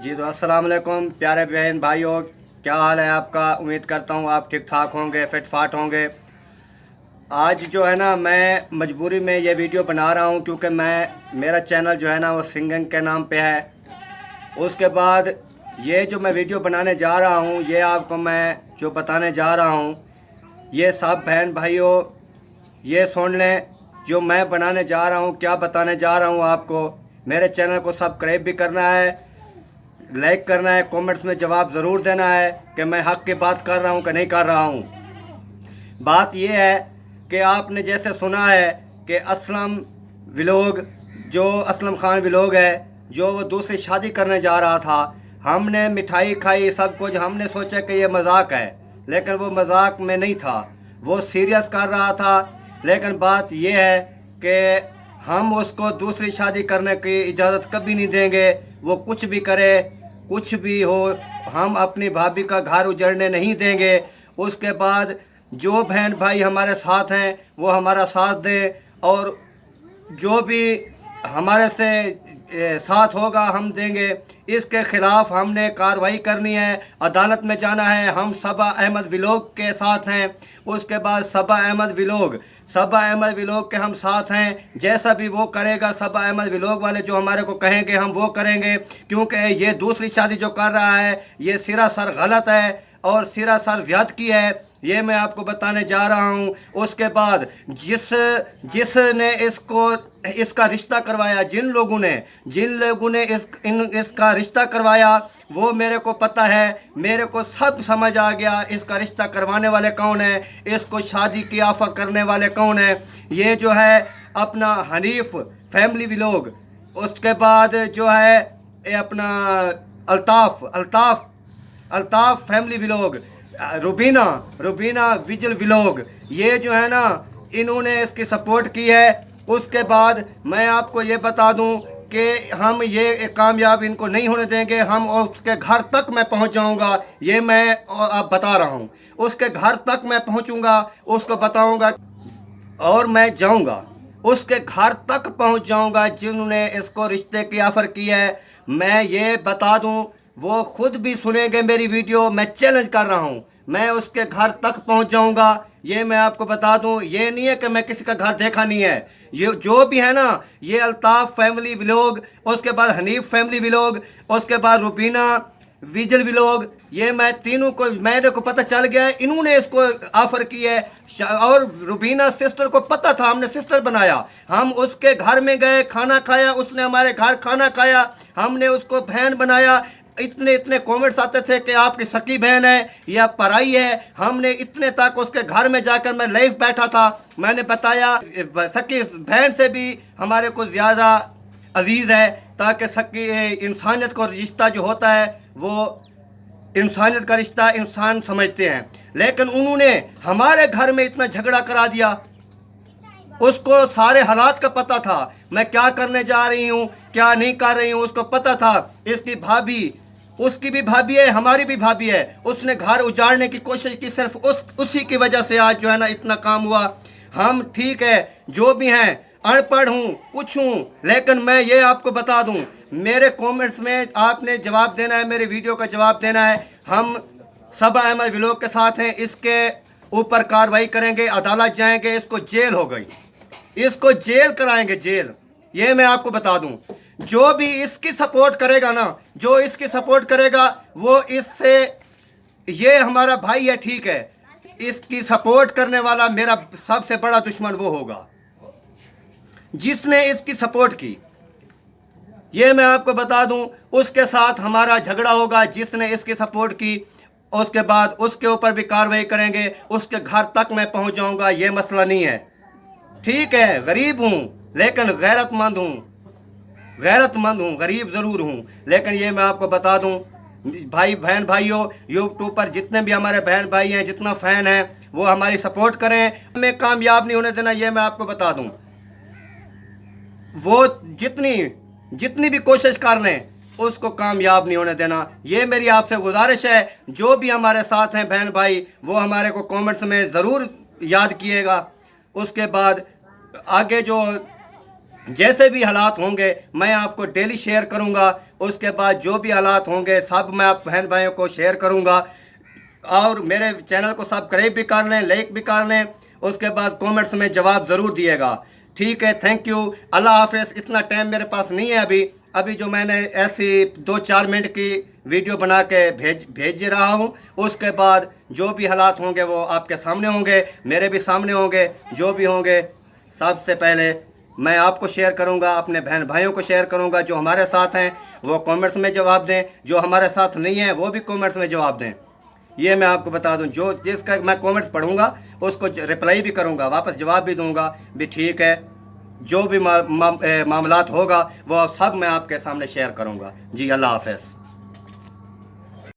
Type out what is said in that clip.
जी तो अस्सलाम वालेकुम प्यारे बहन भाइयों, क्या हाल है आपका। उम्मीद करता हूँ आप ठीक ठाक होंगे, फिट फाट होंगे। आज जो है ना, मैं मजबूरी में ये वीडियो बना रहा हूँ क्योंकि मेरा चैनल जो है ना वो सिंगिंग के नाम पे है। उसके बाद ये जो मैं वीडियो बनाने जा रहा हूँ, ये आपको मैं जो बताने जा रहा हूँ, ये सब बहन भाइयों ये सुन लें। जो मैं बनाने जा रहा हूँ, क्या बताने जा रहा हूँ आपको। मेरे चैनल को सब्सक्राइब भी करना है, लाइक करना है, कमेंट्स में जवाब ज़रूर देना है कि मैं हक़ की बात कर रहा हूँ कि नहीं कर रहा हूँ। बात यह है कि आपने जैसे सुना है कि असलम व्लॉग, जो असलम खान व्लॉग है, जो वो दूसरी शादी करने जा रहा था। हमने मिठाई खाई, सब कुछ, हमने सोचा कि ये मजाक है, लेकिन वो मजाक में नहीं था, वो सीरियस कर रहा था। लेकिन बात यह है कि हम उसको दूसरी शादी करने की इजाज़त कभी नहीं देंगे। वो कुछ भी करे, कुछ भी हो, हम अपनी भाभी का घर उजड़ने नहीं देंगे। उसके बाद जो बहन भाई हमारे साथ हैं वो हमारा साथ दें, और जो भी हमारे से साथ होगा हम देंगे। इसके ख़िलाफ़ हमने कार्रवाई करनी है, अदालत में जाना है। हम सबा अहमद व्लॉग के साथ हैं। उसके बाद सबा अहमद व्लॉग के हम साथ हैं। जैसा भी वो करेगा, सबा अहमद व्लॉग वाले जो हमारे को कहेंगे हम वो करेंगे, क्योंकि ये दूसरी शादी जो कर रहा है ये सिरासर गलत है और सिरासर व्यर्थ की है। ये मैं आपको बताने जा रहा हूँ। उसके बाद जिसने इसका रिश्ता करवाया, जिन लोगों ने इसका रिश्ता करवाया, वो मेरे को पता है, मेरे को सब समझ आ गया। इसका रिश्ता करवाने वाले कौन है, इसको शादी की ऑफर करने वाले कौन है। ये जो है अपना हनीफ फैमिली व्लॉग, उसके बाद जो है ये अपना Altaf family vlog, Rubina vigil vlog, ये जो है ना इन्होंने इसकी सपोर्ट की है। उसके बाद मैं आपको ये बता दूं कि हम ये कामयाब इनको नहीं होने देंगे। हम उसके घर तक मैं पहुंच जाऊंगा, ये मैं आप बता रहा हूं। उसके घर तक मैं पहुंचूंगा, उसको बताऊंगा और मैं जाऊंगा, उसके घर तक पहुंच जाऊंगा जिन्होंने इसको रिश्ते की ऑफ़र की है। मैं ये बता दूं, वो खुद भी सुनेंगे मेरी वीडियो। मैं चैलेंज कर रहा हूं, मैं उसके घर तक पहुंच जाऊंगा, ये मैं आपको बता दूं। ये नहीं है कि मैं किसी का घर देखा नहीं है। ये जो भी है ना, ये अल्ताफ़ फैमिली व्लॉग, उसके बाद हनीफ फैमिली व्लॉग, उसके बाद रुबीना विजल व्लॉग, ये मैं तीनों को, मेरे को पता चल गया है इन्होंने इसको ऑफ़र की है। और रुबीना सिस्टर को पता था, हमने सिस्टर बनाया, हम उसके घर में गए, खाना खाया, उसने हमारे घर खाना खाया, हमने उसको बहन बनाया। इतने कमेंट्स आते थे कि आपकी सकी बहन है या पराई है। हमने इतने तक उसके घर में जाकर, मैं लाइव बैठा था, मैंने बताया सकी बहन से भी हमारे को ज़्यादा अजीज़ है, ताकि सकी इंसानियत का रिश्ता जो होता है वो इंसानियत का रिश्ता इंसान समझते हैं। लेकिन उन्होंने हमारे घर में इतना झगड़ा करा दिया। उसको सारे हालात का पता था, मैं क्या करने जा रही हूँ, क्या नहीं कर रही हूँ, उसको पता था। इसकी भाभी, उसकी भी भाभी है, हमारी भी भाभी है, उसने घर उजाड़ने की कोशिश की। सिर्फ उसी की वजह से आज जो है ना इतना काम हुआ। हम ठीक है, जो भी हैं, अनपढ़ हूँ, कुछ हूँ, लेकिन मैं ये आपको बता दूँ, मेरे कमेंट्स में आपने जवाब देना है, मेरे वीडियो का जवाब देना है। हम सबा अहमद व्लॉग के साथ हैं, इसके ऊपर कार्रवाई करेंगे, अदालत जाएंगे, इसको जेल हो गई, इसको जेल कराएंगे, जेल। ये मैं आपको बता दूं, जो भी इसकी सपोर्ट करेगा ना, जो इसकी सपोर्ट करेगा वो इससे, ये हमारा भाई है, ठीक है, इसकी सपोर्ट करने वाला मेरा सबसे बड़ा दुश्मन वो होगा जिसने इसकी सपोर्ट की। ये मैं आपको बता दूं, उसके साथ हमारा झगड़ा होगा जिसने इसकी सपोर्ट की। उसके बाद उसके ऊपर भी कार्रवाई करेंगे, उसके घर तक मैं पहुंच जाऊंगा, ये मसला नहीं है। ठीक है, गरीब हूँ लेकिन गैरतमंद हूँ, गरीब ज़रूर हूँ, लेकिन ये मैं आपको बता दूँ भाई, बहन भाइयों, यूट्यूब पर जितने भी हमारे बहन भाई हैं, जितना फ़ैन है, वो हमारी सपोर्ट करें। हमें कामयाब नहीं होने देना, ये मैं आपको बता दूँ। वो जितनी भी कोशिश कर लें, उसको कामयाब नहीं होने देना, ये मेरी आपसे गुजारिश है। जो भी हमारे साथ हैं बहन भाई, वो हमारे को कमेंट्स में ज़रूर याद किएगा। उसके बाद आगे जो जैसे भी हालात होंगे मैं आपको डेली शेयर करूंगा। उसके बाद जो भी हालात होंगे सब मैं आप बहन भाइयों को शेयर करूंगा। और मेरे चैनल को सब्सक्राइब भी कर लें, लाइक भी कर लें। उसके बाद कमेंट्स में जवाब ज़रूर दिएगा। ठीक है, थैंक यू, अल्लाह हाफिज़। इतना टाइम मेरे पास नहीं है अभी जो मैंने ऐसी 2-4 मिनट की वीडियो बना के भेज रहा हूँ। उसके बाद जो भी हालात होंगे वो आपके सामने होंगे, मेरे भी सामने होंगे। जो भी होंगे सबसे पहले मैं आपको शेयर करूंगा, अपने बहन भाइयों को शेयर करूंगा। जो हमारे साथ हैं वो कमेंट्स में जवाब दें, जो हमारे साथ नहीं हैं वो भी कमेंट्स में जवाब दें। ये मैं आपको बता दूं, जो जिसका मैं कमेंट्स पढ़ूंगा उसको रिप्लाई भी करूंगा, वापस जवाब भी दूंगा भी। ठीक है, जो भी मामलात होगा वो सब मैं आपके सामने शेयर करूंगा। जी, अल्लाह हाफ़िज़।